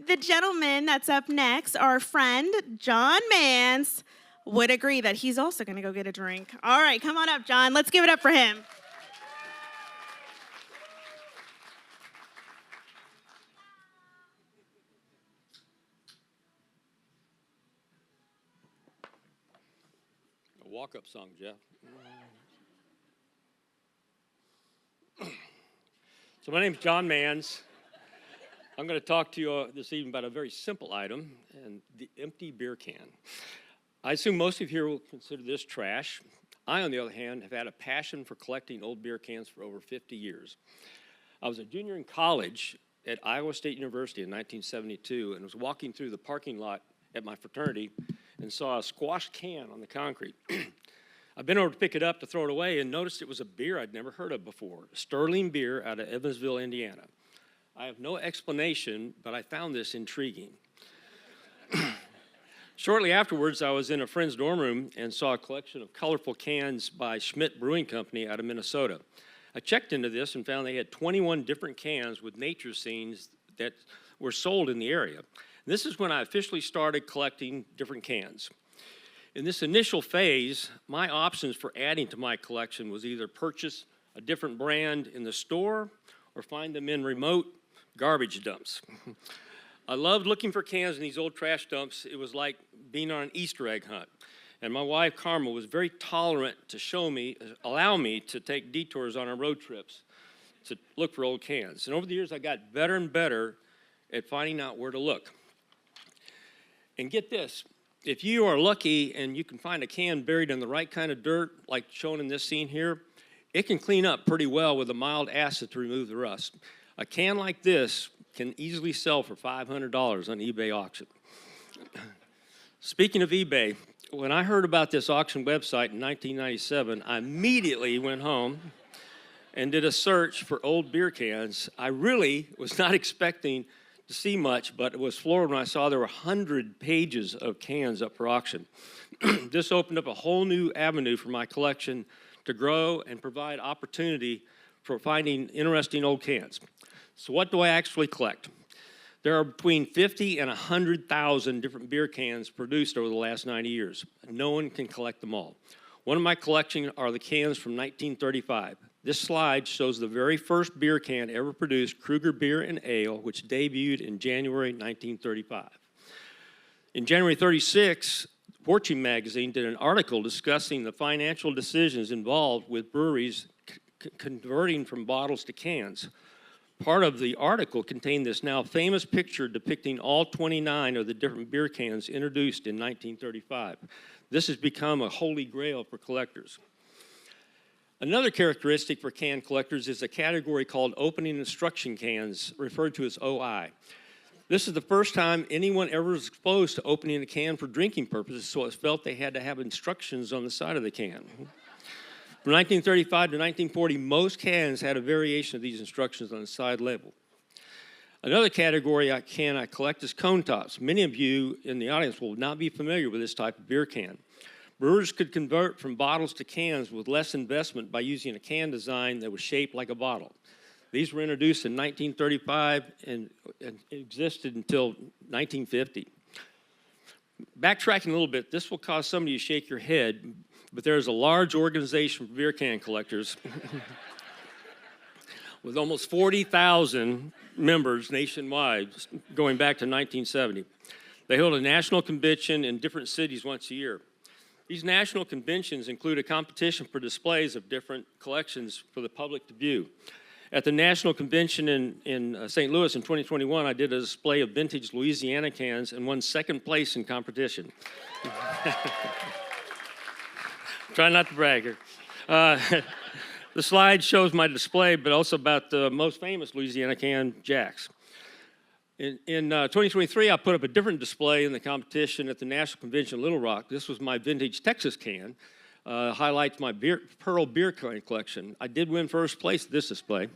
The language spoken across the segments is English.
The gentleman that's up next, our friend John Mans, would agree that he's also going to go get a drink. All right, come on up, John. Let's give it up for him. A walk-up song, Jeff. So my name's John Mans. I'm going to talk to you this evening about a very simple item, and the empty beer can. I assume most of you here will consider this trash. I, on the other hand, have had a passion for collecting old beer cans for over 50 years. I was a junior in college at Iowa State University in 1972 and was walking through the parking lot at my fraternity and saw a squashed can on the concrete. I've been over to pick it up to throw it away and noticed it was a beer I'd never heard of before, Sterling beer out of Evansville, Indiana. I have no explanation, but I found this intriguing. Shortly afterwards, I was in a friend's dorm room and saw a collection of colorful cans by Schmidt Brewing Company out of Minnesota. I checked into this and found they had 21 different cans with nature scenes that were sold in the area. This is when I officially started collecting different cans. In this initial phase, my options for adding to my collection was either purchase a different brand in the store or find them in remote garbage dumps. I loved looking for cans in these old trash dumps. It was like being on an Easter egg hunt. And my wife, Karma, was very tolerant to allow me to take detours on our road trips to look for old cans. And over the years, I got better and better at finding out where to look. And get this, if you are lucky and you can find a can buried in the right kind of dirt, like shown in this scene here, it can clean up pretty well with a mild acid to remove the rust. A can like this can easily sell for $500 on eBay auction. Speaking of eBay, when I heard about this auction website in 1997, I immediately went home and did a search for old beer cans. I really was not expecting to see much, but was floored when I saw there were 100 pages of cans up for auction. This opened up a whole new avenue for my collection to grow and provide opportunity for finding interesting old cans. So what do I actually collect? There are between 50 and 100,000 different beer cans produced over the last 90 years. No one can collect them all. One of my collections are the cans from 1935. This slide shows the very first beer can ever produced, Kruger Beer and Ale, which debuted in January 1935. In January 36, Fortune magazine did an article discussing the financial decisions involved with breweries converting from bottles to cans. Part of the article contained this now famous picture depicting all 29 of the different beer cans introduced in 1935. This has become a holy grail for collectors. Another characteristic for can collectors is a category called opening instruction cans, referred to as OI. This is the first time anyone ever was exposed to opening a can for drinking purposes, so it felt they had to have instructions on the side of the can. From 1935 to 1940, most cans had a variation of these instructions on the side label. Another category I collect is cone tops. Many of you in the audience will not be familiar with this type of beer can. Brewers could convert from bottles to cans with less investment by using a can design that was shaped like a bottle. These were introduced in 1935 and existed until 1950. Backtracking a little bit, this will cause some of you to shake your head, but there's a large organization for beer can collectors with almost 40,000 members nationwide going back to 1970. They hold a national convention in different cities once a year. These national conventions include a competition for displays of different collections for the public to view. At the national convention in St. Louis in 2021, I did a display of vintage Louisiana cans and won second place in competition. Try not to brag here. The slide shows my display, but also about the most famous Louisiana can, Jack's. In 2023, I put up a different display in the competition at the National Convention in Little Rock. This was my vintage Texas can, highlights my Pearl beer can collection. I did win first place at this display.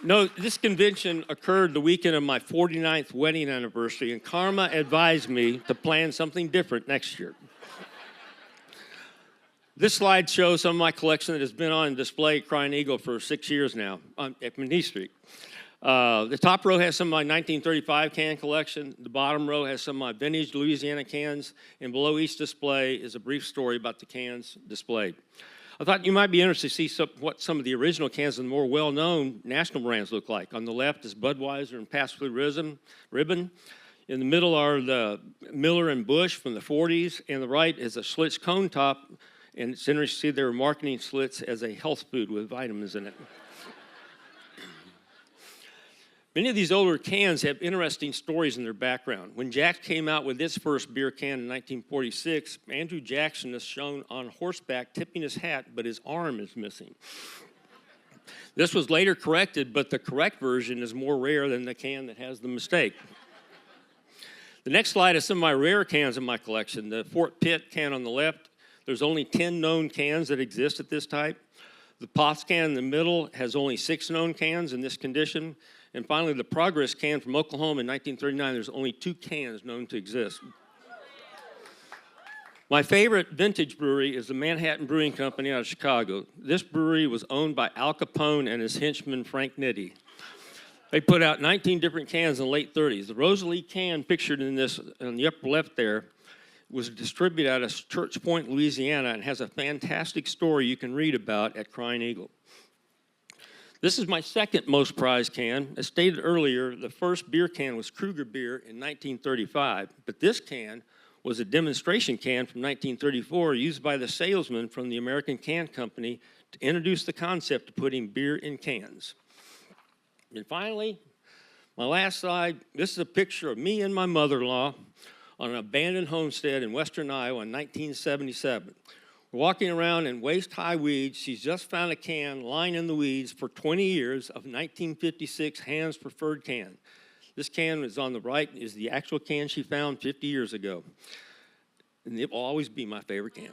No, this convention occurred the weekend of my 49th wedding anniversary, and Karma advised me to plan something different next year. This slide shows some of my collection that has been on display at Crying Eagle for 6 years now at McNee Street. The top row has some of my 1935 can collection. The bottom row has some of my vintage Louisiana cans. And below each display is a brief story about the cans displayed. I thought you might be interested to see what some of the original cans of the more well-known national brands look like. On the left is Budweiser and Pabst Blue Ribbon. In the middle are the Miller and Busch from the 40s. And the right is a Schlitz cone top. And it's interesting to see they're marketing Schlitz as a health food with vitamins in it. Many of these older cans have interesting stories in their background. When Jack came out with its first beer can in 1946, Andrew Jackson is shown on horseback tipping his hat, but his arm is missing. This was later corrected, but the correct version is more rare than the can that has the mistake. The next slide is some of my rare cans in my collection. The Fort Pitt can on the left, there's only 10 known cans that exist at this type. The Potts can in the middle has only 6 known cans in this condition. And finally, the Progress can from Oklahoma in 1939, there's only 2 cans known to exist. My favorite vintage brewery is the Manhattan Brewing Company out of Chicago. This brewery was owned by Al Capone and his henchman, Frank Nitti. They put out 19 different cans in the late 30s. The Rosalie can pictured in this, on the upper left there, was distributed out of Church Point, Louisiana, and has a fantastic story you can read about at Crying Eagle. This is my second most prized can. As stated earlier, the first beer can was Kruger beer in 1935, but this can was a demonstration can from 1934 used by the salesman from the American Can Company to introduce the concept of putting beer in cans. And finally, my last slide, this is a picture of me and my mother-in-law on an abandoned homestead in western Iowa in 1977. We're walking around in waist-high weeds. She's just found a can lying in the weeds for 20 years of 1956 Hans Preferred can. This can is on the right is the actual can she found 50 years ago. And it will always be my favorite can.